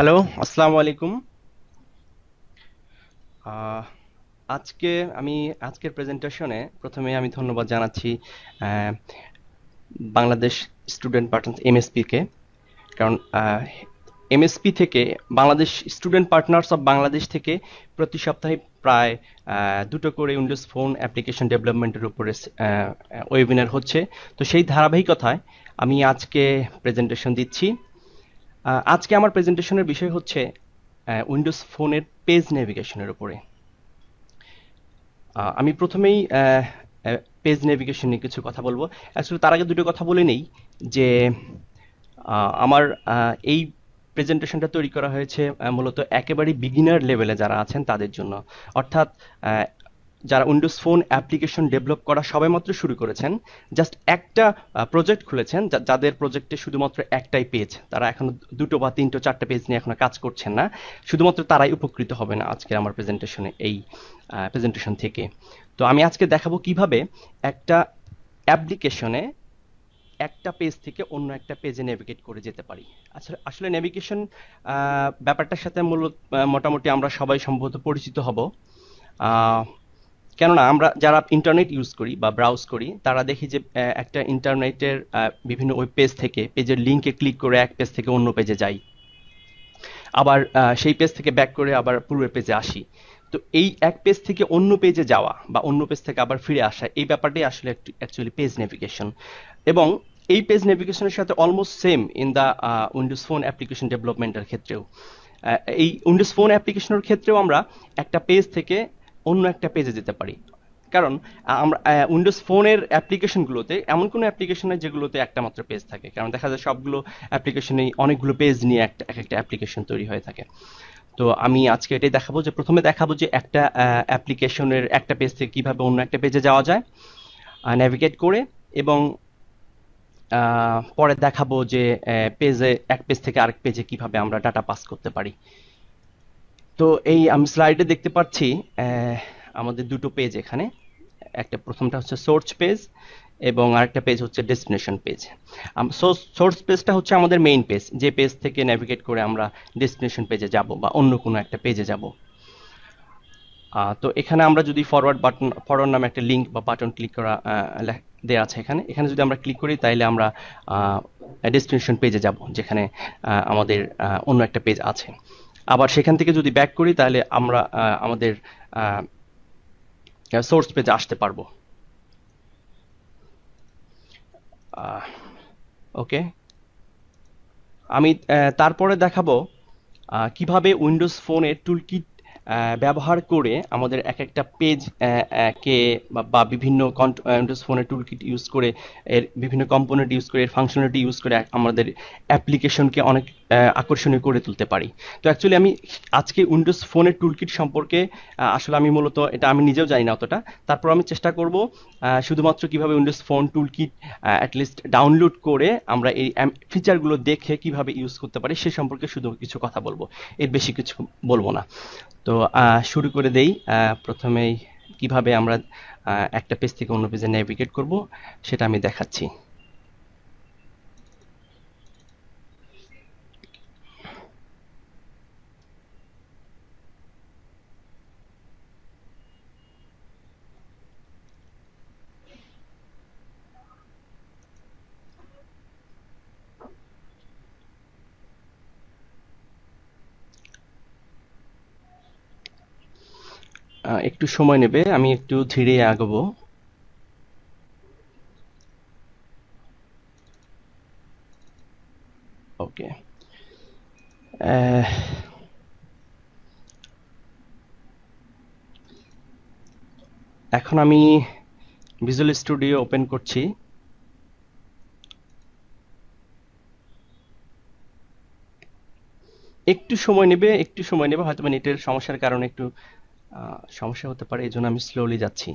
Hello, আসসালামু আলাইকুম। আহ, আজকে আমি আজকের প্রেজেন্টেশনে প্রথমে আমি ধন্যবাদ জানাচ্ছি আহ, বাংলাদেশ স্টুডেন্ট পার্টনার্স এমএসপি কে। কারণ এমএসপি থেকে Bangladesh student partners of Bangladesh থেকে প্রতি সপ্তাহে প্রায় দুটো করে উইন্ডোজ ফোন অ্যাপ্লিকেশন ডেভেলপমেন্টের উপরে ওয়েবিনার হচ্ছে। তো সেই ধারাবাহিকতায় আমি আজকে প্রেজেন্টেশন দিচ্ছি। আজকে আমার প্রেজেন্টেশনের বিষয় হচ্ছে উইন্ডোজ ফোনের পেজ নেভিগেশনের উপরে। আমি প্রথমেই পেজ নেভিগেশন নিয়ে কিছু কথা বলবো। অ্যাকচুয়ালি তার আগে দুটো কথা বলে নেই যে আমার এই প্রেজেন্টেশনটা তৈরি করা হয়েছে মূলত একেবারে বিগিনার লেভেলে যারা আছেন তাদের জন্য। অর্থাৎ আহ, যারা উইন্ডোজ ফোন অ্যাপ্লিকেশন ডেভেলপ করা সবেমাত্র শুরু করেছেন, জাস্ট একটা প্রজেক্ট খুলেছেন, যাদের প্রজেক্টে শুধুমাত্র একটাই পেজ, তারা এখনো দুটো বা তিনটো চারটে পেজ নিয়ে এখনো কাজ করছেন না, শুধুমাত্র তারাই উপকৃত হবে না আজকে আমার প্রেজেন্টেশনে এই প্রেজেন্টেশন থেকে। তো আমি আজকে দেখাবো কিভাবে একটা অ্যাপ্লিকেশনে একটা পেজ থেকে অন্য একটা পেজে নেভিগেট করে যেতে পারি। আসলে আসলে নেভিগেশন ব্যাপারটার সাথে মূলত মোটামুটি আমরা সবাই সম্ভবত পরিচিত হব। আহ, কেননা আমরা যারা ইন্টারনেট ইউজ করি বা ব্রাউজ করি তারা দেখি যে একটা ইন্টারনেটের বিভিন্ন ওয়েব পেজ থেকে পেজের লিঙ্কে ক্লিক করে এক পেজ থেকে অন্য পেজে যাই, আবার সেই পেজ থেকে ব্যাক করে আবার পূর্বের পেজে আসি। তো এই এক পেজ থেকে অন্য পেজে যাওয়া বা অন্য পেজ থেকে আবার ফিরে আসা, এই ব্যাপারটাই আসলে অ্যাকচুয়ালি পেজ নেভিগেশন। এবং এই পেজ নেভিগেশনের সাথে almost same in the Windows phone application ডেভেলপমেন্টের ক্ষেত্রেও। এই উইন্ডোজ ফোন অ্যাপ্লিকেশনের ক্ষেত্রেও আমরা একটা পেজ থেকে অন্য একটা পেজে যেতে পারি। কারণ আমরা উইন্ডোজ ফোনের অ্যাপ্লিকেশনগুলোতে এমন কোনো অ্যাপ্লিকেশন নেই যেগুলোতে একটা মাত্র পেজ থাকে, কারণ দেখা যায় সবগুলো অ্যাপ্লিকেশনেই অনেকগুলো পেজ নিয়ে এক একটা অ্যাপ্লিকেশন তৈরি হয়ে থাকে। তো আমি আজকে এটাই দেখাবো যে প্রথমে দেখাবো যে একটা অ্যাপ্লিকেশনের একটা পেজ থেকে কিভাবে অন্য একটা পেজে যাওয়া যায় নেভিগেট করে, এবং পরে দেখাবো যে পেজে এক পেজ থেকে আরেক পেজে কিভাবে আমরা ডাটা পাস করতে পারি। তো এই আমি স্লাইডে দেখতে পাচ্ছি আহ, আমাদের দুটো পেজ এখানে। একটা প্রথমটা হচ্ছে সোর্স পেজ এবং আরেকটা পেজ হচ্ছে ডেস্টিনেশন পেজ। সোর্স পেজটা হচ্ছে আমাদের মেইন পেজ, যে পেজ থেকে নেভিগেট করে আমরা ডেস্টিনেশন পেজে যাব বা অন্য কোনো একটা পেজে যাব। তো এখানে আমরা যদি ফরওয়ার্ড নামে একটা লিংক বা বাটন ক্লিক করা দেওয়া আছে এখানে, এখানে যদি আমরা ক্লিক করি তাহলে আমরা ডেস্টিনেশন পেজে যাব, যেখানে আমাদের অন্য একটা পেজ আছে। আবার সেখান থেকে যদি ব্যাক করি তাহলে আমরা আমাদের সোর্স পেজে আসতে পারবো। ওকে, আমি তারপরে দেখাবো কিভাবে উইন্ডোজ ফোনের টুলকিট ব্যবহার করে আমাদের এক একটা পেজ কে বা বিভিন্ন উইন্ডোজ ফোনের টুলকিট ইউজ করে, এর বিভিন্ন কম্পোনেন্ট ইউজ করে, এর ফাংশনালিটি ইউজ করে আমাদের অ্যাপ্লিকেশনকে অনেক আকর্ষণীয় করে তুলতে পারি। তো অ্যাকচুয়ালি আমি আজকে উইন্ডোজ ফোনের টুলকিট সম্পর্কে আসলে আমি মূলত এটা আমি নিজেও জানি না অতটা। তারপর আমি চেষ্টা করব শুধুমাত্র কিভাবে Windows phone toolkit at least download করে আমরা এই ফিচারগুলো দেখে কিভাবে ইউজ করতে পারি সে সম্পর্কে শুধু কিছু কথা বলবো, এর বেশি কিছু বলবো না। তো শুরু করে দেই। প্রথমেই কিভাবে আমরা একটা পেজ থেকে অন্য পেজে নেভিগেট করব সেটা আমি দেখাচ্ছি। একটু সময় নেবে, আমি একটু ধীরে আগাবো। ওকে, এখন আমি ভিজুয়াল স্টুডিও ওপেন করছি। একটু সময় নেবে, হয়তো নেটের সমস্যার কারণে একটু সমস্যা হতে পারে, এই জন্য আমি স্লোলি যাচ্ছি।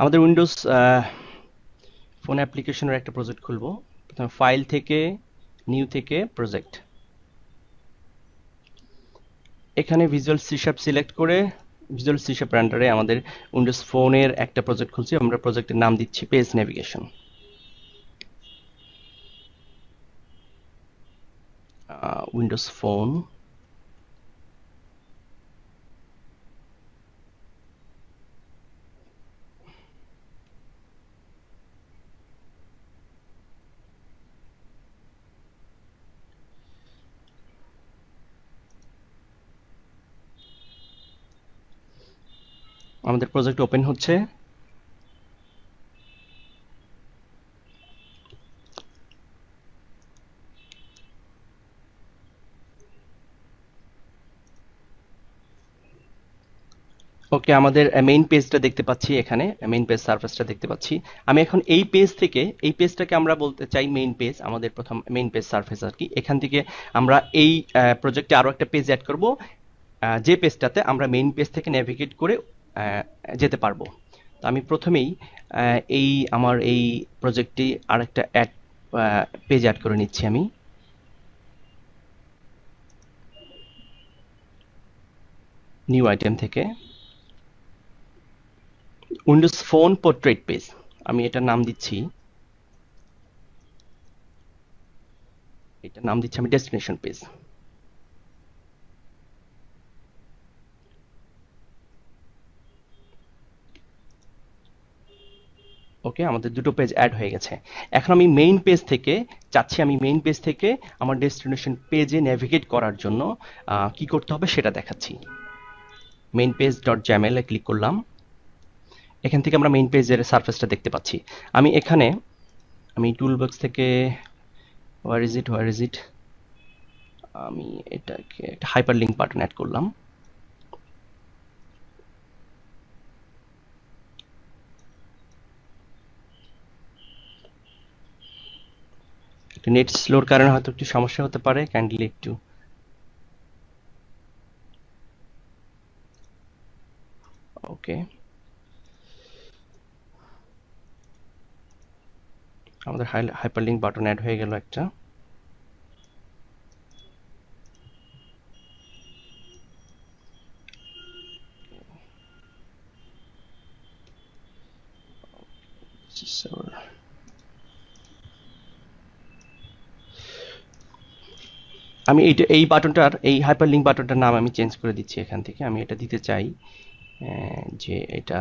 আমাদের উইন্ডোজ ফোন অ্যাপ্লিকেশনের একটা প্রজেক্ট খুলবো। প্রথমে ফাইল থেকে নিউ থেকে প্রজেক্ট, এখানে ভিজুয়াল সি শার্প সিলেক্ট করে ভিজুয়াল সি শার্প রান্ডারে আমাদের উইন্ডোজ ফোনের একটা প্রজেক্ট খুলছি। আমরা প্রজেক্টের নাম দিচ্ছি পেজ নেভিগেশন। উইন্ডোজ ফোন, আমাদের প্রজেক্ট ওপেন হচ্ছে। ওকে, আমাদের মেইন পেজটা দেখতে পাচ্ছি, এখানে মেইন পেজ সারফেসটা দেখতে পাচ্ছি। আমি এখন এই পেজ থেকে, এই পেজটাকে আমরা বলতে চাই মেইন পেজ, আমাদের প্রথম মেইন পেজ সারফেস আর কি। এখান থেকে আমরা এই প্রজেক্টে আরো একটা পেজ অ্যাড করব, যে পেজটাতে আমরা মেইন পেজ থেকে নেভিগেট করে যেতে পারবো। তো আমি প্রথমেই এই আমার এই প্রজেক্টটি আরেকটা পেজ অ্যাড করে নিচ্ছি আমি। নিউ আইটেম থেকে উইন্ডোজ ফোন পোর্ট্রেট পেজ, আমি এটার নাম দিচ্ছি, আমি ডেস্টিনেশন পেজ। ওকে, আমাদের দুটো পেজ অ্যাড হয়ে গেছে। এখন আমি মেইন পেজ থেকে চাচ্ছি, আমি মেইন পেজ থেকে আমার ডেস্টিনেশন পেজে নেভিগেট করার জন্য কি করতে হবে সেটা দেখাচ্ছি। মেইন পেজ ডট জ্যামেল এ ক্লিক করলাম। এখান থেকে আমরা মেইন পেজের সারফেসটা দেখতে পাচ্ছি। আমি এখানে টুলবক্স থেকে হোয়ার ইজ ইট, আমি এটাকে একটা হাইপারলিংক বাটন অ্যাড করলাম। নেট স্লোর কারণে হয়তো একটু সমস্যা হতে পারে, কাইন্ডলি একটু ওকে। আমাদের হাইপারলিংক বাটন অ্যাড হয়ে গেল একটা। আমি এই বাটনটার, এই হাইপারলিংক বাটনটার নাম আমি চেঞ্জ করে দিচ্ছি। এখান থেকে আমি এটা দিতে চাই যে এটা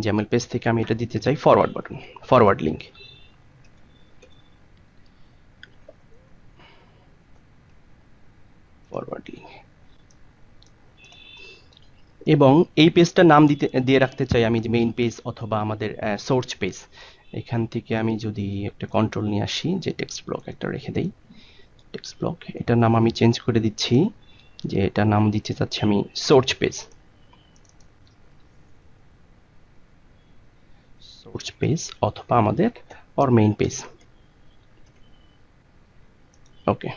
জ্যামেল পেজ থেকে আমি এটা দিতে চাই forward button, forward link. Forward link, এবং এই পেজটার নাম দিয়ে রাখতে চাই আমি যে মেইন পেজ অথবা আমাদের সোর্স পেজ। এখান থেকে আমি যদি একটা কন্ট্রোল নিয়ে আসি, যে টেক্সট ব্লক একটা রেখে দেই, টেক্সট ব্লক, এটার নাম আমি চেঞ্জ করে দিচ্ছি, যে এটার নাম দিতে চাচ্ছি আমি সোর্স পেজ, সোর্স পেজ অথবা আমাদের অর মেইন পেজ। ওকে,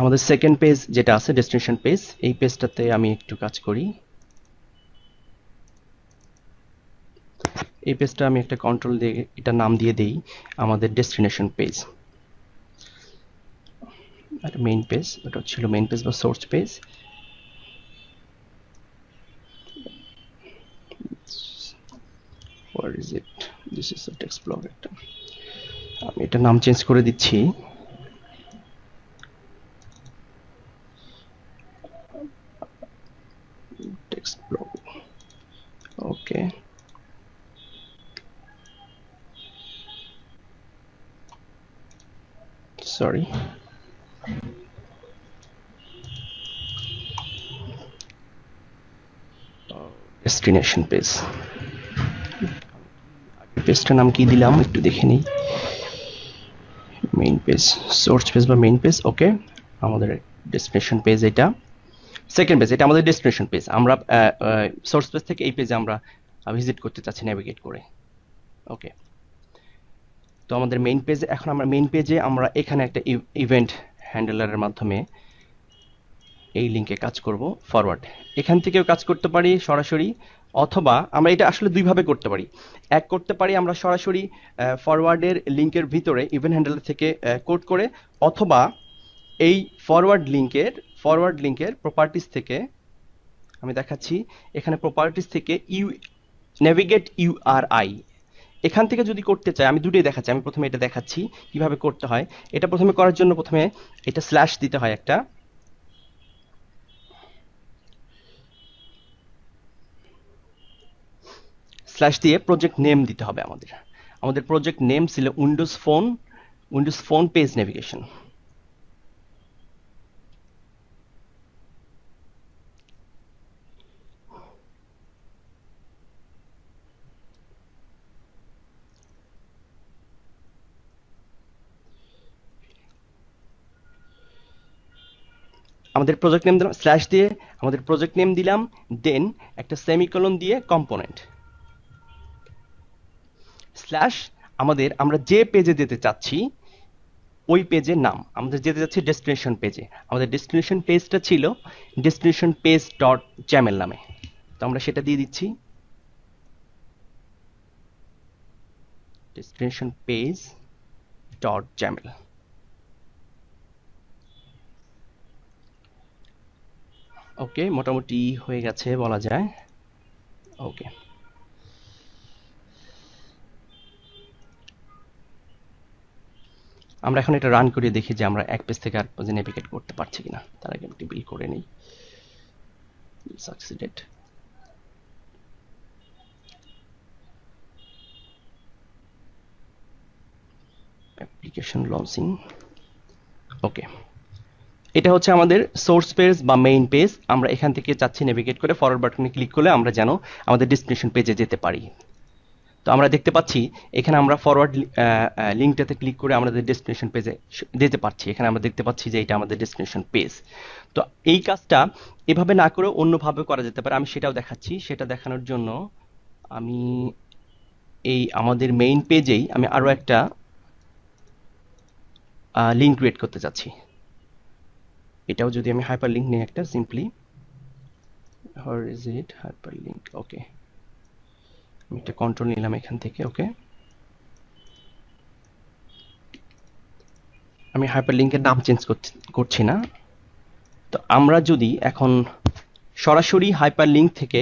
আমাদের সেকেন্ড পেজ যেটা আছে ডেস্টিনেশন পেজ, এই পেজটাতে আমি একটু কাজ করি। এই পেজটা আমি একটা কন্ট্রোল দিয়ে এটা নাম দিয়ে দেই আমাদের ডেস্টিনেশন পেজ। আর মেইন পেজ, এটা ছিল মেইন পেজ বা source page. Where is it? This is the text block একটা, আমি এটা নাম চেঞ্জ করে দিচ্ছি। টেক্সট ব্লক, ওকে। সরি, ডেস্টিনেশন পেজ, পেজটার নাম কি দিলাম একটু দেখে নিই। মেইন পেজ, সোর্স পেজ বা মেইন পেজ। ওকে, আমাদের ডেস্টিনেশন পেজ এটা। সেকেন্ড পেজ, এটা আমাদের ডেস্টিনেশন পেজ। আমরা সোর্স পেজ থেকে এই পেজে আমরা ভিজিট করতে চাচ্ছি নেভিগেট করে। ওকে, তো আমাদের মেইন পেজে, এখন আমরা মেইন পেজে আমরা এখানে একটা ইভেন্ট হ্যান্ডলারের মাধ্যমে এই লিঙ্কে কাজ করব, ফরওয়ার্ড। এখান থেকেও কাজ করতে পারি সরাসরি, অথবা আমরা এটা আসলে দুইভাবে করতে পারি। এক করতে পারি আমরা সরাসরি ফরওয়ার্ডের লিঙ্কের ভিতরে ইভেন্ট হ্যান্ডলার থেকে কোড করে, অথবা এই ফরওয়ার্ড লিঙ্কের প্রপার্টিস থেকে, আমি দেখাচ্ছি এখানে প্রপার্টিস থেকে নেভিগেট ইউআরআই, এখান থেকে যদি করতে চাই, আমি দুটোই দেখাচ্ছি, আমি প্রথমে এটা দেখাচ্ছি কিভাবে করতে হয়। এটা প্রথমে করার জন্য প্রথমে এটা স্ল্যাশ দিতে হয় একটা, স্ল্যাশ দিয়ে প্রজেক্ট নেম দিতে হবে আমাদের। আমাদের প্রজেক্ট নেম ছিল উইন্ডোজ ফোন পেজ নেভিগেশন। আমাদের প্রজেক্ট নেম দিলাম স্ল্যাশ দিয়ে, আমাদের প্রজেক্ট নেম দিলাম, দেন একটা সেমিকোলন দিয়ে কম্পোনেন্ট স্ল্যাশ আমরা যে পেজে যেতে চাচ্ছি ওই পেজের নাম। আমাদের যেতে যাচ্ছি ডেস্টিনেশন পেজে, আমাদের ডেস্টিনেশন পেজটা ছিল ডেস্টিনেশন পেজ ডট জ্যামেল নামে, তো আমরা সেটা দিয়ে দিচ্ছি ডেস্টিনেশন পেজ ডট জ্যামেল। ওকে, মোটামুটি হয়ে গেছে বলা যায়। ওকে, আমরা এখন এটা রান করে দেখি যে আমরা এক পেজ থেকে আরেক পেজে নেভিগেট করতে পারছি কিনা। তার আগে একটি বিল করে নিই। সাকসিডেড। Application launching. ওকে, এটা হচ্ছে আমাদের সোর্স পেজ বা মেইন পেজ। আমরা এখান থেকে চাচ্ছি নেভিগেট করে ফরওয়ার্ড বাটনে ক্লিক করলে আমরা যেন আমাদের ডেস্টিনেশন পেজে যেতে পারি। তো আমরা দেখতে পাচ্ছি এখানে আমরা ফরওয়ার্ড লিঙ্কটাতে ক্লিক করে আমাদের ডেস্টিনেশন পেজে যেতে পারছি। এখানে আমরা দেখতে পাচ্ছি যে এটা আমাদের ডেস্টিনেশন পেজ। তো এই কাজটা এভাবে না করে অন্যভাবে করা যেতে পারে, আমি সেটাও দেখাচ্ছি। সেটা দেখানোর জন্য আমি এই আমাদের মেইন পেজেই আমি আরো একটা লিঙ্ক ক্রিয়েট করতে চাচ্ছি। এটাও যদি আমি হাইপার লিঙ্ক নিই একটা, simply where is it hyperlink. Okay, আমি একটা কন্ট্রোল নিলাম এখান থেকে। ওকে, আমি হাইপার লিঙ্কের নাম চেঞ্জ করছি না। তো আমরা যদি এখন সরাসরি হাইপার লিঙ্ক থেকে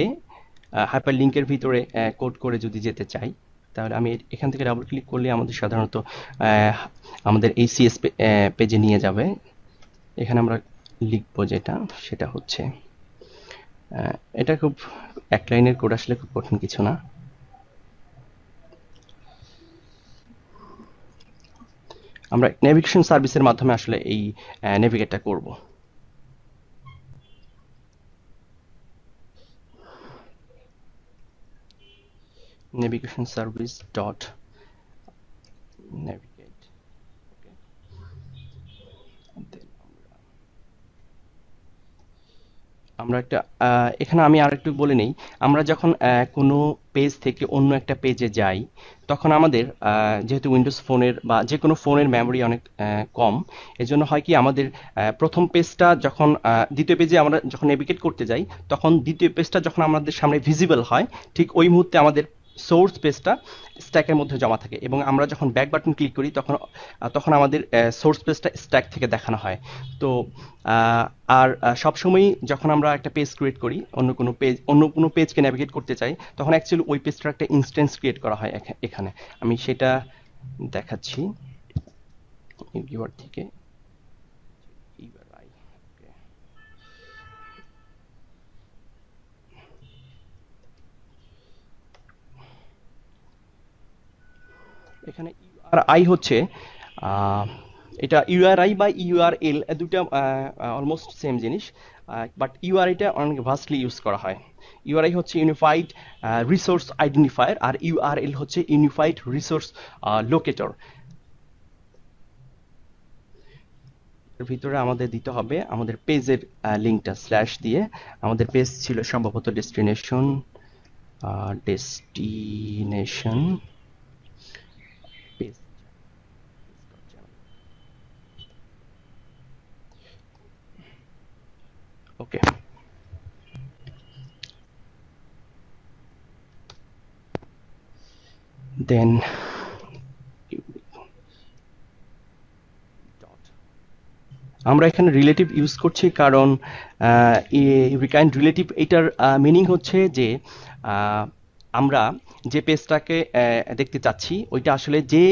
হাইপার লিঙ্কের ভিতরে কোড করে যদি যেতে চাই, তাহলে আমি এখান থেকে ডাবল ক্লিক করলে আমাদের সাধারণত আমাদের এই সিএস পেজে নিয়ে যাবে। এখানে আমরা লিখবো যেটা, সেটা হচ্ছে এটা খুব এক লাইনের কোড, আসলে খুব কঠিন কিছু না। আমরা নেভিগেশন সার্ভিসের মাধ্যমে আসলে এই নেভিগেটটা করব। Navigation service dot navigate. আমরা একটা এখানে আমি আরেকটু বলে নেই, আমরা যখন কোনো পেজ থেকে অন্য একটা পেজে যাই, তখন আমাদের যেহেতু উইন্ডোজ ফোনের বা যে কোনো ফোনের মেমোরি অনেক কম, এজন্য হয় কি আমাদের প্রথম পেজটা যখন দ্বিতীয় পেজে আমরা যখন নেভিগেট করতে যাই, তখন দ্বিতীয় পেজটা যখন আমাদের সামনে ভিজিবল হয়, ঠিক ওই মুহূর্তে আমাদের সোর্স পেজটা স্ট্যাকের মধ্যে জমা থাকে, এবং আমরা যখন ব্যাক বাটন ক্লিক করি তখন তখন আমাদের সোর্স পেজটা স্ট্যাক থেকে দেখানো হয়। তো আর সবসময়ই যখন আমরা একটা পেজ ক্রিয়েট করি, অন্য কোনো পেজকে নেভিগেট করতে চাই, তখন অ্যাকচুয়ালি ওই পেজটার একটা ইনস্ট্যান্স ক্রিয়েট করা হয় এখানে। আমি সেটা দেখাচ্ছি ইউআর থেকে। ইউআরআই, ওকে, এখানে ইউআরআই হচ্ছে এটা ইউআরআই বা ইউআরএল দুটো অলমোস্ট সেম জিনিস, বাট ইউআরআইটা অনেক ভাস্টলি ইউজ করা হয়। ইউআরআই হচ্ছে ইউনিফাইড রিসোর্স আইডেন্টিফায়ার, আর ইউআরএল হচ্ছে ইউনিফাইড রিসোর্স লোকেটর। এর ভিতরে আমাদের দিতে হবে আমাদের পেজের লিঙ্কটা স্ল্যাশ দিয়ে। আমাদের পেজ ছিল সম্ভবত ডেস্টিনেশন পেজ। ওকে, দেন আমরা এখানে রিলেটিভ ইউজ করছি কারণ রিকাইন্ড রিলেটিভ এটার মিনিং হচ্ছে যে আমরা যে পেজটাকে দেখতে চাচ্ছি ওইটা আসলে যে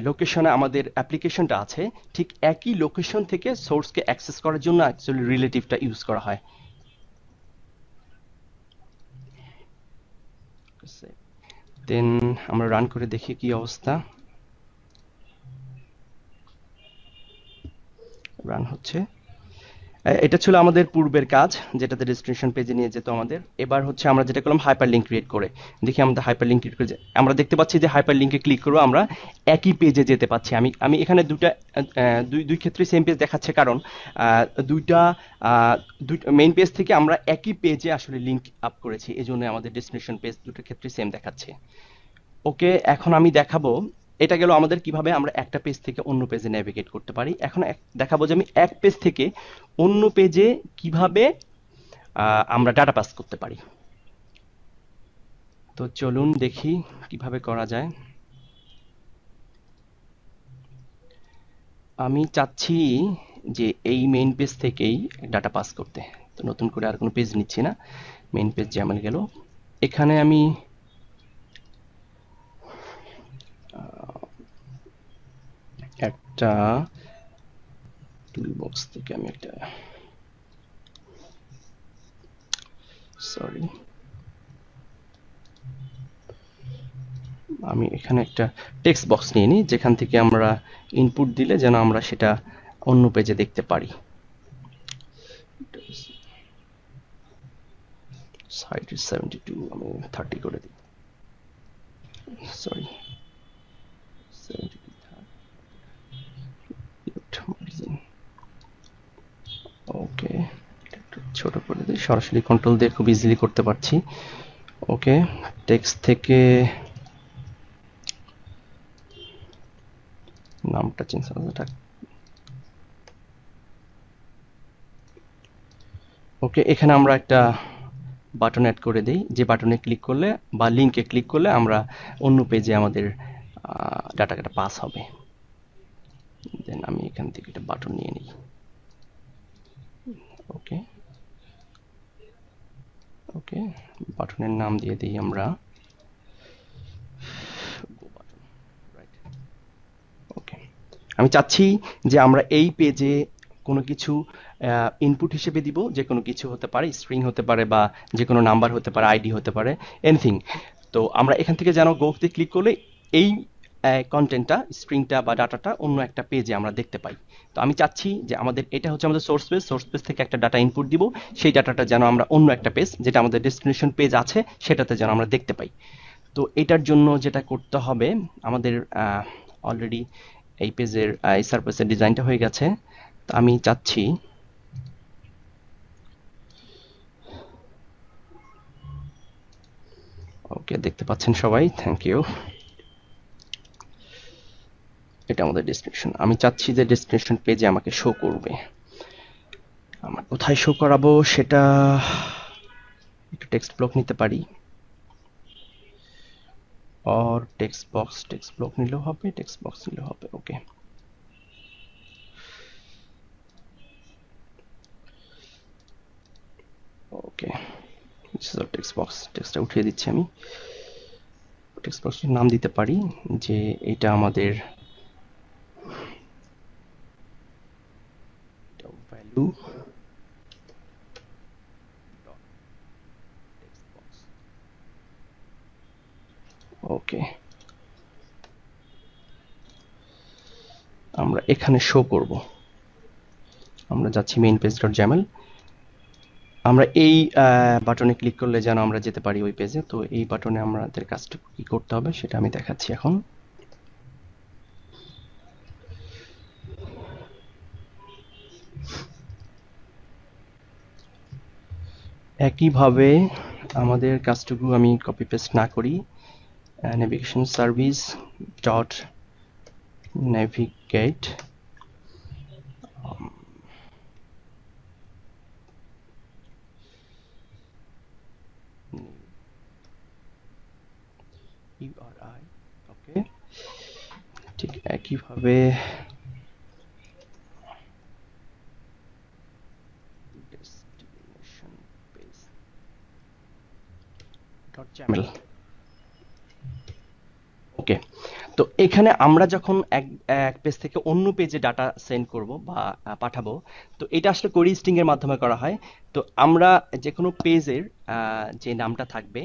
লোকেশনে আমাদের অ্যাপ্লিকেশনটা আছে ঠিক একই লোকেশন থেকে সোর্সকে অ্যাক্সেস করার জন্য অ্যাকচুয়ালি রিলেটিভটা ইউজ করা হয়। দেন আমরা রান করে দেখি কি অবস্থা। রান হচ্ছে। এটা ছিল আমাদের পূর্বের কাজ, যেটাতে ডেস্টিনেশন পেজে নিয়ে যেত আমাদের। এবার হচ্ছে আমরা যেটা করলাম হাইপার লিঙ্ক ক্রিয়েট করে দেখি আমাদের হাইপার লিঙ্ক ক্রিয়েট করে আমরা দেখতে পাচ্ছি যে হাইপার লিঙ্কে ক্লিক করবো আমরা একই পেজে যেতে পাচ্ছি। আমি আমি এখানে দুই ক্ষেত্রে সেম পেজ দেখাচ্ছে, কারণ দুইটা মেইন পেজ থেকে আমরা একই পেজে আসলে লিঙ্ক আপ করেছি, এই জন্য আমাদের ডেস্টিনেশন পেজ দুটোর ক্ষেত্রে সেম দেখাচ্ছে। ওকে, এখন আমি দেখাবো, এটা গেল আমাদের কিভাবে আমরা একটা পেজ থেকে অন্য পেজে নেভিগেট করতে পারি। এখন দেখাবো যে আমি এক পেজ থেকে অন্য পেজে কিভাবে আমরা ডাটা পাস করতে পারি। তো চলুন দেখি কিভাবে করা যায়। আমি চাচ্ছি যে এই মেইন পেজ থেকেই ডাটা পাস করতে, তো নতুন করে আর কোনো পেজ নিচ্ছি না, মেইন পেজ যেমন গেল। এখানে আমি একটা টুল বক্স থেকে আমি একটা সরি আমি এখানে একটা টেক্সট বক্স নিয়ে নিই, যেখান থেকে আমরা ইনপুট দিলে যেন আমরা সেটা অন্য পেজে দেখতে পারি। সাইজ 72, আমি 30 করে দিই, সরি 72 ওকে, একটু ছোট করে দিই, সরাসরি কন্ট্রোল দিয়ে খুব ইজিলি করতে পারছি। ওকে, টেক্সট থেকে নামটা চেঞ্জ করা। ওকে, এখানে আমরা একটা বাটন অ্যাড করে দিই, যে বাটনে ক্লিক করলে বা লিঙ্কে ক্লিক করলে আমরা অন্য পেজে আমাদের ডাটাটা পাস হবে। দেন আমি এখান থেকে একটা বাটন নিয়ে নিই। ওকে ওকে, বাটনের নাম দিয়ে দিই আমরা গো বাটন, রাইট। ওকে, আমি চাচ্ছি যে আমরা এই পেজে কোনো কিছু ইনপুট হিসেবে দিব, যে কোনো কিছু হতে পারে, স্ট্রিং হতে পারে বা যে কোনো নাম্বার হতে পারে, আইডি হতে পারে, এনিথিং। তো আমরা এখান থেকে যেন গোতে ক্লিক করলে এই কন্টেন্টটা, স্ট্রিংটা বা ডাটাটা অন্য একটা পেজে আমরা দেখতে পাই। তো আমি চাচ্ছি যে আমাদের এটা হচ্ছে আমাদের সোর্স পেজ থেকে একটা ডাটা ইনপুট দিব, সেই ডাটাটা যেন আমরা অন্য একটা পেজ, যেটা আমাদের ডেস্টিনেশন পেজ আছে, সেটাতে যেন আমরা দেখতে পাই। তো এটার জন্য যেটা করতে হবে, আমাদের অলরেডি এই পেজের এই সারফেসের ডিজাইনটা হয়ে গেছে। তো আমি চাচ্ছি ওকে, দেখতে পাচ্ছেন সবাই, থ্যাংক ইউ। এটা আমাদের ডেস্টিনেশন। আমি চাচ্ছি যে ডেস্টিনেশন পেজে আমাকে শো করবে। আমার কোথায় শো করাবো সেটা একটু টেক্সট ব্লক নিতে পারি, और টেক্সট ব্লক নিলেও হবে, টেক্সট বক্স নিলেও হবে। ওকে, ওকে, টেক্সট বক্স, টেক্সটটা উঠিয়ে দিচ্ছি আমি। টেক্সট বক্সের নাম দিতে পারি যে এটা আমাদের ভ্যালু ডট টেক্সট বক্স। ওকে, আমরা এখানে শো করব। আমরা যাচ্ছি মেইন পেজ ডট জ্যামেল। আমরা এই বাটনে ক্লিক করলে যেন আমরা যেতে পারি ওই পেজে। তো এই বাটনে আমাদের কাজটা কি করতে হবে সেটা আমি দেখাচ্ছি এখন। একইভাবে আমাদের কাজটুকু আমি কপি পেস্ট না করি, navigation service dot navigate URI. Okay, ঠিক একইভাবে ডেস্টিনেশন পেজ html ওকে। তো এখানে আমরা যখন এক এক পেজ থেকে অন্য পেজে ডাটা সেন্ড করব বা পাঠাবো, তো এটা আসলে কোয়েরি স্ট্রিং এর মাধ্যমে করা হয়। তো আমরা যে কোনো পেজের যে নামটা থাকবে,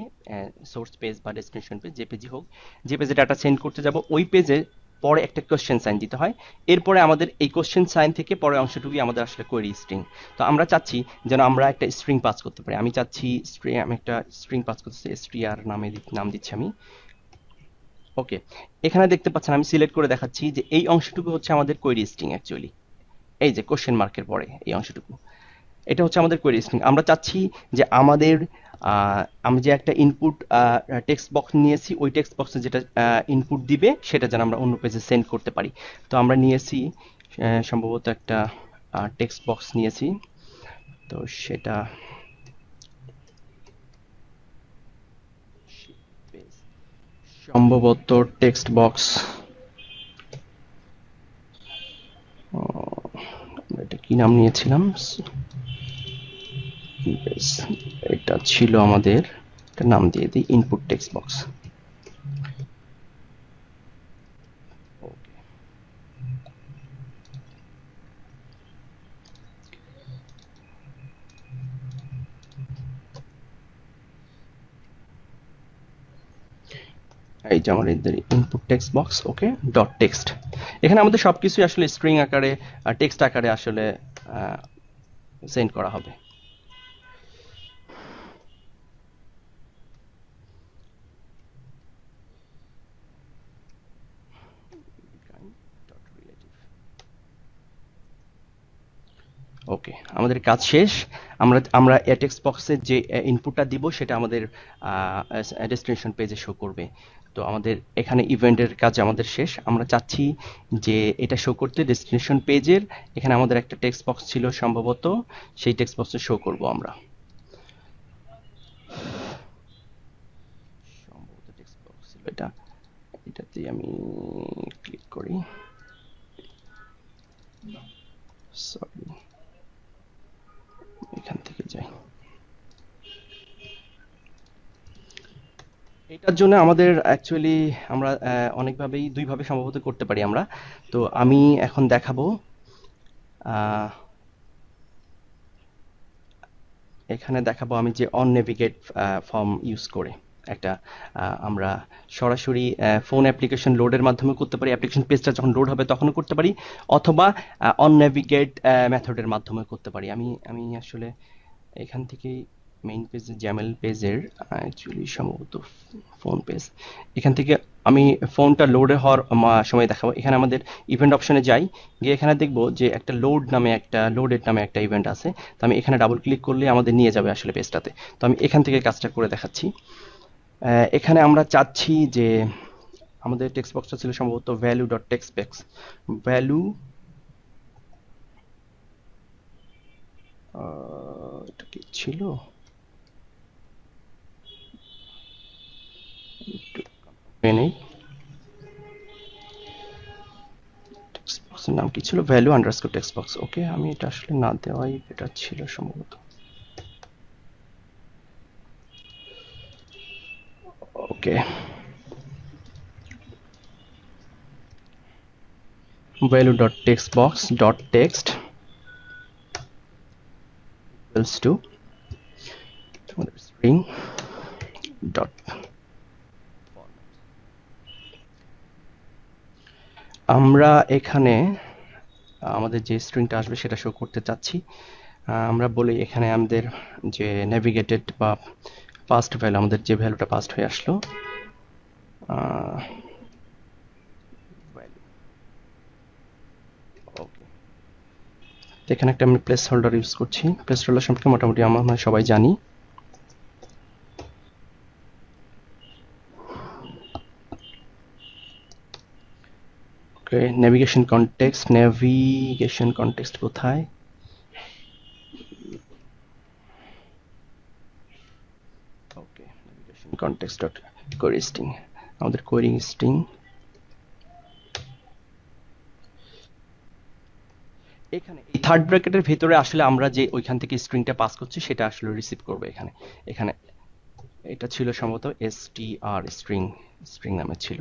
সোর্স পেজ বা ডেস্টিনেশন পেজ, যে পেজই হোক, যে পেজে ডাটা সেন্ড করতে যাব ওই পেজে পরে একটা কোশ্চেন সাইন দিতে হয়। এরপরে আমাদের এই কোশ্চেন সাইন থেকে পরের অংশটুকুই আমাদের আসলে কোয়েরি স্ট্রিং। তো আমরা চাচ্ছি যেন আমরা একটা স্ট্রিং পাস করতে পারি। আমি চাচ্ছি আমি একটা স্ট্রিং পাস করতেছি, str নামে নাম দিচ্ছি আমি। ওকে, এখানে দেখতে পাচ্ছেন আমি সিলেক্ট করে দেখাচ্ছি যে এই অংশটুকু হচ্ছে আমাদের কোয়েরি স্ট্রিং অ্যাকচুয়ালি। এই যে কোশ্চেন মার্কের পরে এই অংশটুকু, এটা হচ্ছে আমাদের কোয়েরি স্ট্রিং। আমরা চাচ্ছি যে আমাদের আমি যে একটা ইনপুট টেক্সট বক্স নিয়েছি, ওই টেক্সট বক্সে যেটা ইনপুট দিবে সেটা যেন আমরা অন্য পেজে সেন্ড করতে পারি। তো আমরা নিয়েছি সম্ভবত একটা টেক্সট বক্স নিয়েছি, তো সেটা সম্ভবত টেক্সট বক্স, এটা কি নাম নিয়েছিলাম, এটা ছিল আমাদের, এটা নাম দিয়ে দিই ইনপুট টেক্সট বক্স। এই যে আমার ইনপুট টেক্সট বক্স, ওকে, ডট টেক্সট। এখানে আমাদের সবকিছুই আসলে স্ট্রিং আকারে, টেক্সট আকারে আসলে সেন্ড করা হবে। ওকে, আমাদের কাজ শেষ। আমরা আমরা টেক্সট বক্সে যে ইনপুটটা দিব সেটা আমাদের ডেস্টিনেশন পেজে শো করবে। তো আমাদের এখানে ইভেন্টের কাজ আমাদের শেষ। আমরা চাচ্ছি যে এটা শো করতে ডেস্টিনেশন পেজের এখানে আমাদের একটা টেক্সট বক্স ছিল সম্ভবত, সেই টেক্সট বক্সে শো করব আমরা। সম্ভবত টেক্সট বক্স ছিল এটা, এটাতে আমি ক্লিক করি, সরি এখান থেকে যাই। এটার জন্য আমাদের অ্যাকচুয়ালি আমরা অনেকভাবেই, দুইভাবে সম্ভবত করতে পারি আমরা। তো আমি এখন দেখাবো এখানে দেখাবো আমি যে অন নেভিগেট ফর্ম ইউজ করে একটা আমরা সরাসরি ফোন অ্যাপ্লিকেশন লোডের মাধ্যমে করতে পারি, অ্যাপ্লিকেশন পেজটা যখন লোড হবে তখনও করতে পারি, অথবা অন নেভিগেট মেথডের মাধ্যমে করতে পারি। আমি আমি আসলে এখান থেকেই মেইন পেজ, জ্যামেল পেজের অ্যাকচুয়ালি সম্ভবত ফোন পেজ, এখান থেকে আমি ফোনটা লোডে হওয়ার সময় দেখাবো। এখানে আমাদের ইভেন্ট অপশনে যাই, গিয়ে এখানে দেখবো যে একটা লোডেড নামে একটা ইভেন্ট আছে। তো আমি এখানে ডাবল ক্লিক করলে আমাদের নিয়ে যাবে আসলে পেজটাতে। তো আমি এখান থেকে কাজটা করে দেখাচ্ছি। এখানে আমরা চাচ্ছি যে আমাদের টেক্সট বক্সটা ছিল সম্ভবত value dot text box, value, এটা কি ছিল, নেই, টেক্সট বক্সের নাম কি ছিল, ভ্যালু আন্ডারস্কোর টেক্সট বক্স। ওকে, আমি এটা আসলে না দেওয়াই বেটার ছিল সম্ভবত। ওকে, value dot text box dot text equals to string dot আমরা এখানে আমাদের যে স্ট্রিংটা আসবে সেটা শো করতে চাচ্ছি। আমরা বলি এখানে আমাদের যে নেভিগেটেড বা পাস্ট ভ্যালু, আমাদের যে ভ্যালুটা পাস্ট হয়ে আসলো, এখানে একটা আমি প্লেস হোল্ডার ইউজ করছি। প্লেস হোল্ডার সম্পর্কে মোটামুটি আমরা সবাই জানি। ওকে, নেভিগেশন কনটেক্সট কোথায়? Okay, navigation context dot query string, আমাদের কোয়েরি স্ট্রিং। এখানে এই থার্ড ব্র্যাকেটের ভিতরে আসলে আমরা যে ওইখান থেকে স্ট্রিংটা পাস করছি সেটা আসলে রিসিভ করবে এখানে। এখানে এটা ছিল সম্ভবত str স্ট্রিং স্ট্রিং নামে ছিল।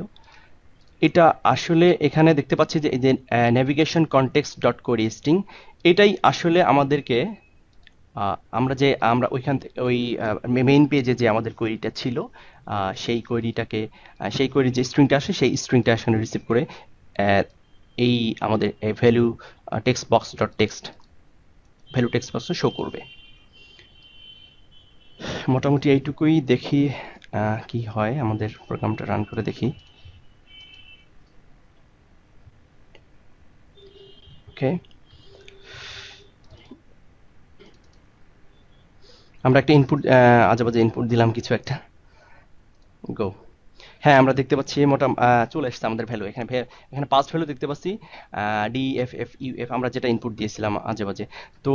এটা আসলে এখানে দেখতে পাচ্ছি যে এই যে navigation context dot query string, এটাই আসলে আমাদেরকে আমরা ওইখান থেকে ওই মেইন পেজে যে আমাদের কোয়েরিটা ছিল সেই কোয়েরিটাকে সেই কোয়েরি যে স্ট্রিংটা আসে সেই স্ট্রিংটা আসলে রিসিভ করে এই আমাদের value text box dot text value text বক্সে শো করবে। মোটামুটি এইটুকুই, দেখি কি হয়, আমাদের প্রোগ্রামটা রান করে দেখি। ওকে, আমরা একটা ইনপুট আজেবাজে ইনপুট দিলাম কিছু একটা। গো। হ্যাঁ, আমরা দেখতে পাচ্ছি চলে এসেছে আমাদের ভ্যালু। এখানে পাঁচ ভ্যালু দেখতে পাচ্ছি, D F F U F, আমরা যেটা ইনপুট দিয়েছিলাম আজেবাজে। তো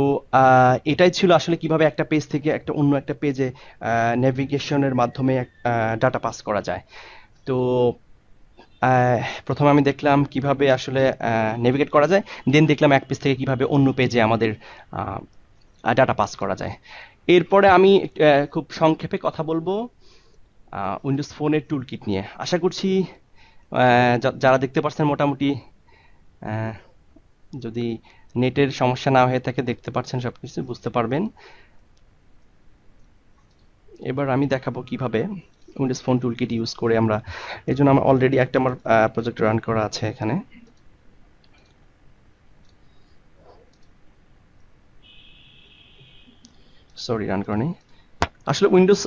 এটাই ছিল আসলে কিভাবে একটা পেজ থেকে একটা অন্য একটা পেজে নেভিগেশনের মাধ্যমে ডাটা পাস করা যায়। তো প্রথমে আমি দেখলাম কিভাবে আসলে নেভিগেট করা যায়, দেন দেখলাম এক পেজ থেকে কিভাবে অন্য পেজে আমাদের ডাটা পাস করা যায়। এরপরে আমি খুব সংক্ষেপে কথা বলবো উইন্ডোজ ফোনের টুল কিট নিয়ে। আশা করছি যারা দেখতে পাচ্ছেন মোটামুটি, আহ, যদি নেটের সমস্যা না হয়ে থাকে দেখতে পাচ্ছেন, সবকিছু বুঝতে পারবেন। এবার আমি দেখাবো কিভাবে উইন্ডোজ ফোন টুল কিট ইউজ করে আমরা, এই জন্য আমার অলরেডি একটা আমার প্রজেক্ট রান করা আছে এখানে। সরি, রান করা নেই। আসলে উইন্ডোজ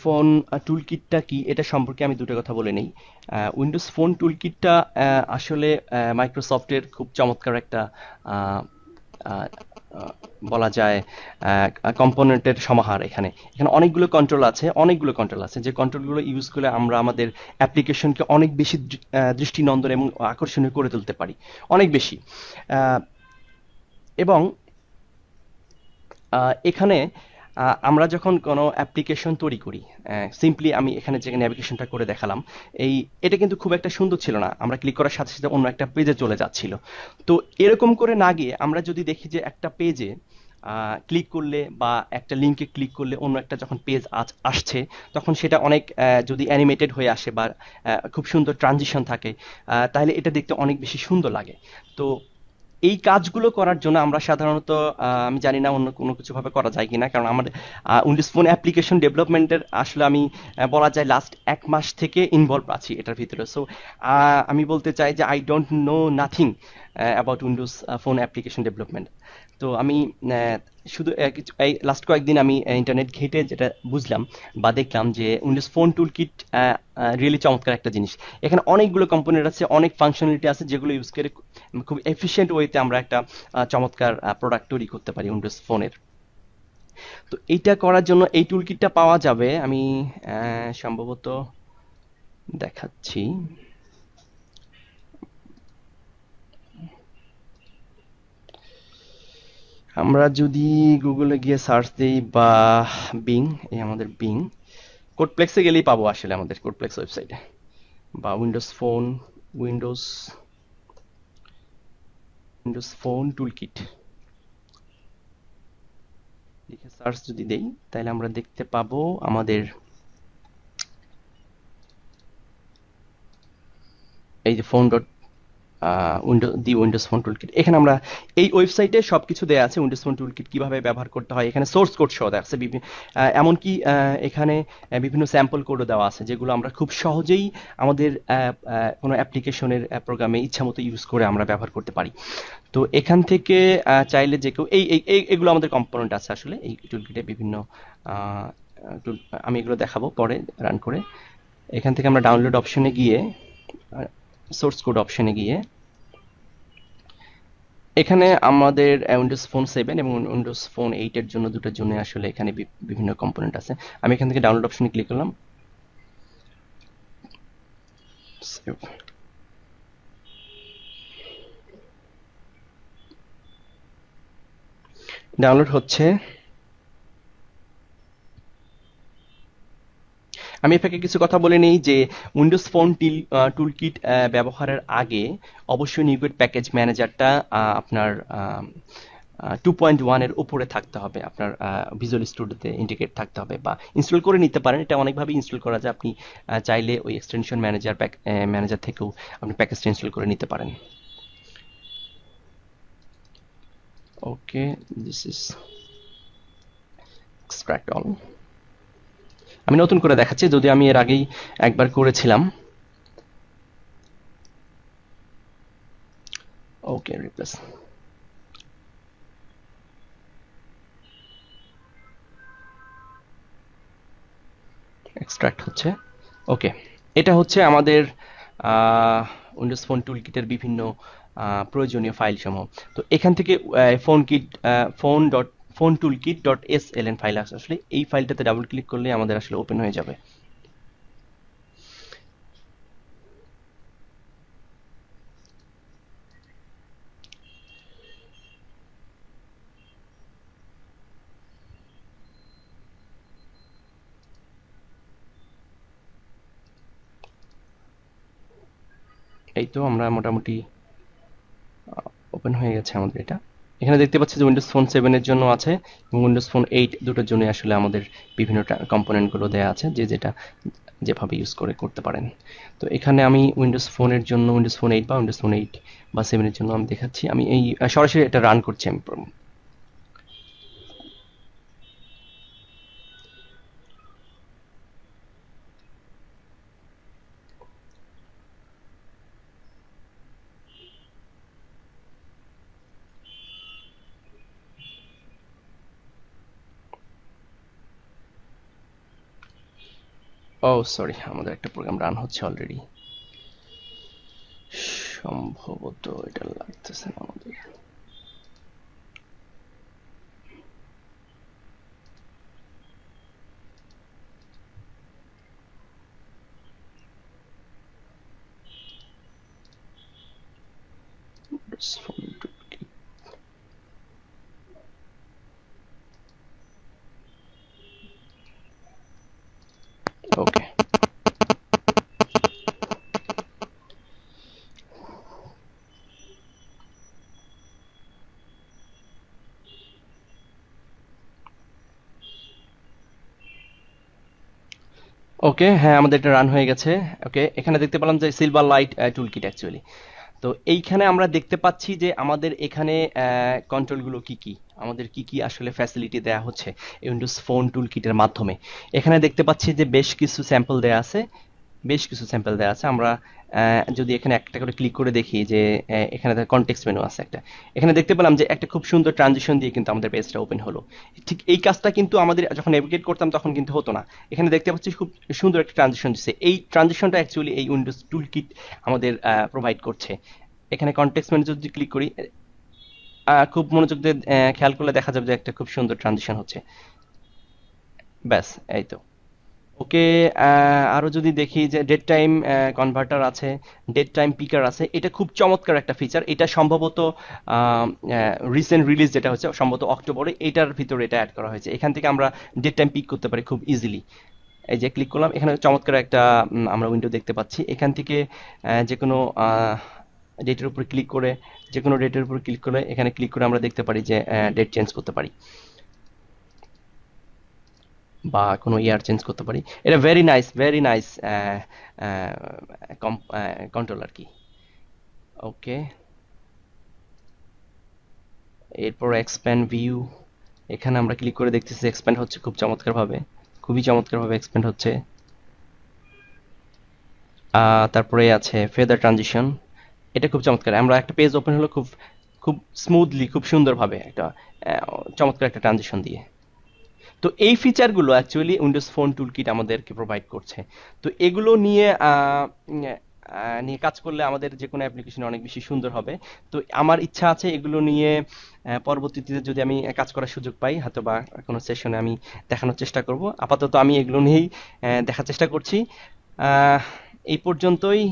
ফোন টুলকিটটা কি এটা সম্পর্কে আমি দুটো কথা বলে নেই। উইন্ডোজ ফোন টুলকিটটা আসলে মাইক্রোসফটের খুব চমৎকার একটা আহ, আহ, আহ, বলা যায় কম্পোনেন্টের সমাহার। এখানে এখানে অনেকগুলো কন্ট্রোল আছে যে কন্ট্রোলগুলো ইউজ করে আমরা আমাদের অ্যাপ্লিকেশনকে অনেক বেশি দৃষ্টিনন্দন এবং আকর্ষণীয় করে তুলতে পারি, অনেক বেশি। আহ, এবং এখানে আমরা যখন কোনো অ্যাপ্লিকেশন তৈরি করি, সিম্পলি আমি এখানে যে নেভিগেশনটা করে দেখালাম, এটা কিন্তু খুব একটা সুন্দর ছিল না। আমরা ক্লিক করার সাথে সাথে অন্য একটা পেজে চলে যাচ্ছিল। তো এরকম করে না গিয়ে আমরা যদি দেখি যে একটা পেজে ক্লিক করলে বা একটা লিঙ্কে ক্লিক করলে অন্য একটা যখন পেজ আসছে, তখন সেটা অনেক যদি অ্যানিমেটেড হয়ে আসে বা খুব সুন্দর ট্রানজিশন থাকে, তাহলে এটা দেখতে অনেক বেশি সুন্দর লাগে। তো এই কাজগুলো করার জন্য আমরা সাধারণত আমি জানি না অন্য কোনো কিছু ভাবে করা যায় কিনা, কারণ আমার উইন্ডোজ ফোন অ্যাপ্লিকেশন ডেভেলপমেন্টের আসলে আমি বলা যায় লাস্ট এক মাস থেকে ইনভলভ আছি এটার ভিতরে। সো আমি বলতে চাই যে I don't know nothing about Windows phone application development. তো আমি শুধু এই লাস্ট কয়েকদিন আমি ইন্টারনেট ঘেটে যেটা বুঝলাম বা দেখলাম যে উইন্ডোজ ফোন টুল কিট রিয়েলি চমৎকার একটা জিনিস। এখানে অনেকগুলো কম্পোনেন্ট আছে, অনেক ফাংশনালিটি আছে, যেগুলো ইউজ করে খুব এফিশিয়েন্ট ওয়েতে আমরা একটা চমৎকার প্রোডাক্ট তৈরি করতে পারি উইন্ডোজ ফোনের। তো এইটা করার জন্য এই টুল কিটটা পাওয়া যাবে, আমি সম্ভবত দেখাচ্ছি। আমরা যদি গুগলে গিয়ে সার্চ দিই বা বিং, এই আমাদের বিং কোডপ্লেক্সে গেলেই পাবো আসলে আমাদের কোডপ্লেক্স ওয়েবসাইটে, বা Windows phone Windows Windows phone toolkit লিখে সার্চ যদি দেই, তাহলে আমরা দেখতে পাবো আমাদের এই যে phone dot Windows phone toolkit. এখানে আমরা এই ওয়েবসাইটে সবকিছু দেওয়া আছে, উইন্ডোজ ফোন টুলকিট কিভাবে ব্যবহার করতে হয়, এখানে সোর্স কোড সহ দেওয়া আছে, এমনকি এখানে বিভিন্ন স্যাম্পল কোডও দেওয়া আছে, যেগুলো আমরা খুব সহজেই আমাদের কোনো অ্যাপ্লিকেশনের প্রোগ্রামে ইচ্ছা মতো ইউজ করে আমরা ব্যবহার করতে পারি। তো এখান থেকে চাইলে যে কেউ এগুলো আমাদের কম্পোনেন্ট আছে আসলে এই টুলকিটে বিভিন্ন টুল, আমি এগুলো দেখাবো পরে রান করে। এখান থেকে আমরা ডাউনলোড অপশনে গিয়ে সোর্স কোড অপশনে গিয়ে এখানে আমাদের উইন্ডোজ ফোন 7 এবং উইন্ডোজ ফোন 8 এর জন্য দুটোর জন্য আসলে এখানে বিভিন্ন কম্পোনেন্ট আছে। আমি এখান থেকে ডাউনলোড অপশনে ক্লিক করলাম। ডাউনলোড হচ্ছে। আমি এটাকে কিছু কথা বলে নিই যে উইন্ডোজ ফোন টুলকিট ব্যবহারের আগে অবশ্যই নিউগেট প্যাকেজ ম্যানেজারটা আপনার 2.1 এর উপরে থাকতে হবে, আপনার ভিজুয়াল স্টুডিওতে ইন্টিগ্রেট থাকতে হবে, বা ইনস্টল করে নিতে পারেন। এটা অনেকভাবে ইনস্টল করা যায়, আপনি চাইলে ওই এক্সটেনশন ম্যানেজার থেকেও আপনি প্যাকেজটা ইনস্টল করে নিতে পারেন। ওকে, দিস ইজ এক্সট্রাক্ট অল। আমি নতুন করে দেখাচ্ছি, যদি আমি এর আগেই একবার করেছিলাম। ওকে, রিপ্লেস। এক্সট্রাক্ট হচ্ছে। ওকে, এটা হচ্ছে আমাদের উইন্ডোজ ফোন টুলকিটের বিভিন্ন প্রয়োজনীয় ফাইল সমূহ। তো এখান থেকে phone kit phone toolkit dot SLN file আছে, আসলে এই ফাইলটাতে ডাবল ক্লিক করলে আমাদের আসলে ওপেন হয়ে যাবে। এই তো আমরা মোটামুটি ওপেন হয়ে গেছে আমাদের এটা। এখানে দেখতে পাচ্ছি যে উইন্ডোজ ফোন 7 এর জন্য আছে এবং উইন্ডোজ ফোন 8 দুটোর জন্য আসলে আমাদের বিভিন্ন কম্পোনেন্টগুলো দেওয়া আছে, যে যেটা যেভাবে ইউজ করে করতে পারেন। তো এখানে আমি উইন্ডোজ ফোনের জন্য উইন্ডোজ ফোন 8 বা উইন্ডোজ ফোন 8 বা 7 এর জন্য আমি দেখাচ্ছি। আমি এই সরাসরি এটা রান করছি আমি। ও সরি, আমাদের একটা প্রোগ্রাম রান হচ্ছে অলরেডি, সম্ভবত এটা লাগতেছে না আমাদের। ওকে, ওকে, হ্যাঁ আমাদের এটা রান হয়ে গেছে। ওকে, এখানে দেখতে পেলাম যে সিলভার লাইট টুলকিট অ্যাকচুয়ালি। তো এইখানে আমরা দেখতে পাচ্ছি যে আমাদের এখানে কন্ট্রোলগুলো কি কি, আমাদের কি কি আসলে ফ্যাসিলিটি দেওয়া হচ্ছে এই উইন্ডোজ ফোন টুলকিটের মাধ্যমে। এখানে দেখতে পাচ্ছি যে বেশ কিছু স্যাম্পল দেওয়া আছে, আমরা যদি এখানে একটা করে ক্লিক করে দেখি যে এখানে কনটেক্সট মেনু আছে একটা, এখানে দেখতে পেলাম যে একটা খুব সুন্দর ট্রানজিশন দিয়ে কিন্তু আমাদের পেজটা ওপেন হলো। ঠিক এই কাজটা কিন্তু আমাদের যখন নেভিগেট করতাম তখন কিন্তু হতো না। এখানে দেখতে পাচ্ছি খুব সুন্দর একটা ট্রানজিশন দিচ্ছে, এই ট্রানজিশনটা অ্যাকচুয়ালি এই উইন্ডোজ টুলকিট আমাদের প্রোভাইড করছে। এখানে কনটেক্সট মেনু যদি ক্লিক করি, খুব মনোযোগ দিয়ে খেয়াল করলে দেখা যাবে যে একটা খুব সুন্দর ট্রানজিশন হচ্ছে। ব্যাস, এই তো। ওকে, আরো যদি দেখি যে ডেট টাইম কনভার্টার আছে, ডেট টাইম পিকার আছে, এটা খুব চমৎকার একটা ফিচার। এটা সম্ভবত রিসেন্ট রিলিজ যেটা হচ্ছে সম্ভবত অক্টোবরে, এটার ভিতরে এটা অ্যাড করা হয়েছে। এখান থেকে আমরা ডেট টাইম পিক করতে পারি খুব ইজিলি। এই যে ক্লিক করলাম, এখানে চমৎকার একটা আমরা উইন্ডো দেখতে পাচ্ছি। এখান থেকে যে কোনো ডেটের উপর ক্লিক করে, যে কোনো ডেটের উপর ক্লিক করে এখানে ক্লিক করে আমরা দেখতে পারি যে ডেট চেঞ্জ করতে পারি বা কোনো ইয়ার চেঞ্জ করতে পারি। এটা ভেরি নাইস কন্ট্রোল আর কি। ওকে, এরপর এক্সপ্যান্ড ভিউ, এখানে আমরা ক্লিক করে দেখতেছি এক্সপ্যান্ড হচ্ছে খুব চমৎকারভাবে, খুবই চমৎকারভাবে এক্সপ্যান্ড হচ্ছে। তারপরে আছে ফেদার ট্রানজিশন, এটা খুব চমৎকার। আমরা একটা পেজ ওপেন হলো খুব খুব স্মুথলি, খুব সুন্দরভাবে একটা চমৎকার একটা ট্রানজিশন দিয়ে। তো এই ফিচারগুলো অ্যাকচুয়ালি উইন্ডোজ ফোন টুলকিট আমাদেরকে প্রোভাইড করছে। তো এগুলো নিয়ে নিয়ে কাজ করলে আমাদের যে কোনো অ্যাপ্লিকেশন অনেক বেশি সুন্দর হবে। তো আমার ইচ্ছা আছে এগুলো নিয়ে পরবর্তীতে যদি আমি কাজ করার সুযোগ পাই, হয়তো বা কোনো সেশনে আমি দেখানোর চেষ্টা করব। আপাতত আমি এগুলো নিয়েই দেখার চেষ্টা করছি। এই পর্যন্তই।